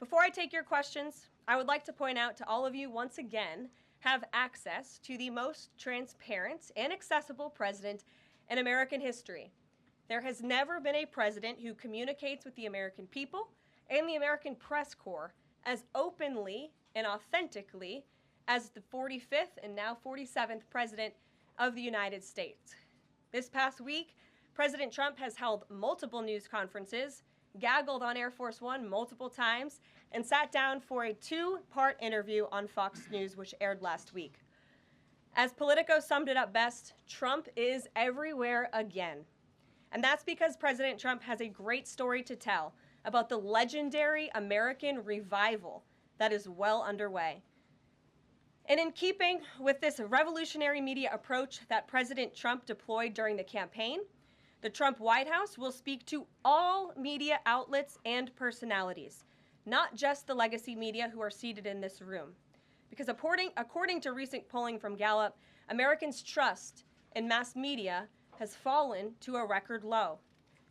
Before I take your questions, I would like to point out to all of you once again have access to the most transparent and accessible president in American history. There has never been a president who communicates with the American people and the American press corps as openly and authentically as the 45th and now 47th President of the United States. This past week, President Trump has held multiple news conferences, gaggled on Air Force One multiple times, and sat down for a two-part interview on Fox News, which aired last week. As Politico summed it up best, Trump is everywhere again. And that's because President Trump has a great story to tell about the legendary American revival that is well underway. And in keeping with this revolutionary media approach that President Trump deployed during the campaign, the Trump White House will speak to all media outlets and personalities, not just the legacy media who are seated in this room. Because according to recent polling from Gallup, Americans' trust in mass media has fallen to a record low.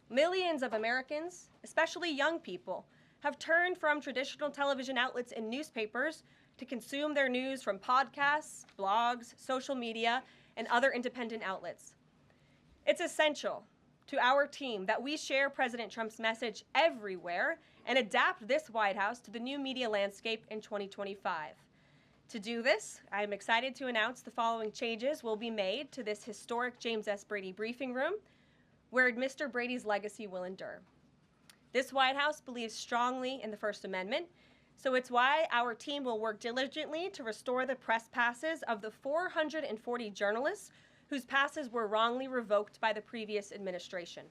Millions of Americans, especially young people, have turned from traditional television outlets and newspapers to consume their news from podcasts, blogs, social media, and other independent outlets. It's essential to our team that we share President Trump's message everywhere and adapt this White House to the new media landscape in 2025. To do this, I am excited to announce the following changes will be made to this historic James S. Brady briefing room, where Mr. Brady's legacy will endure. This White House believes strongly in the First Amendment, so it's why our team will work diligently to restore the press passes of the 440 journalists whose passes were wrongly revoked by the previous administration.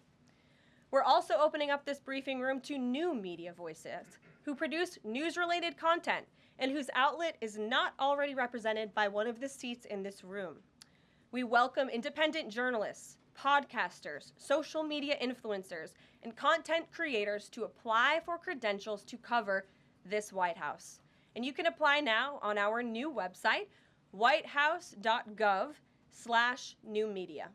We're also opening up this briefing room to new media voices who produce news-related content and whose outlet is not already represented by one of the seats in this room. We welcome independent journalists, podcasters, social media influencers, and content creators to apply for credentials to cover this White House. And you can apply now on our new website, whitehouse.gov/newmedia.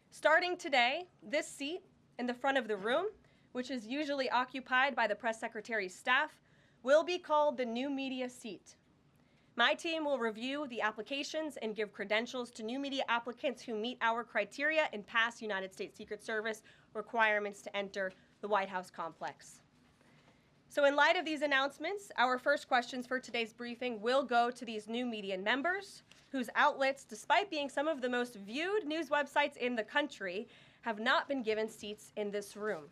Starting today, this seat in the front of the room, which is usually occupied by the press secretary's staff, will be called the new media seat. My team will review the applications and give credentials to new media applicants who meet our criteria and pass United States Secret Service requirements to enter the White House complex. So in light of these announcements, our first questions for today's briefing will go to these new media members whose outlets, despite being some of the most viewed news websites in the country, have not been given seats in this room.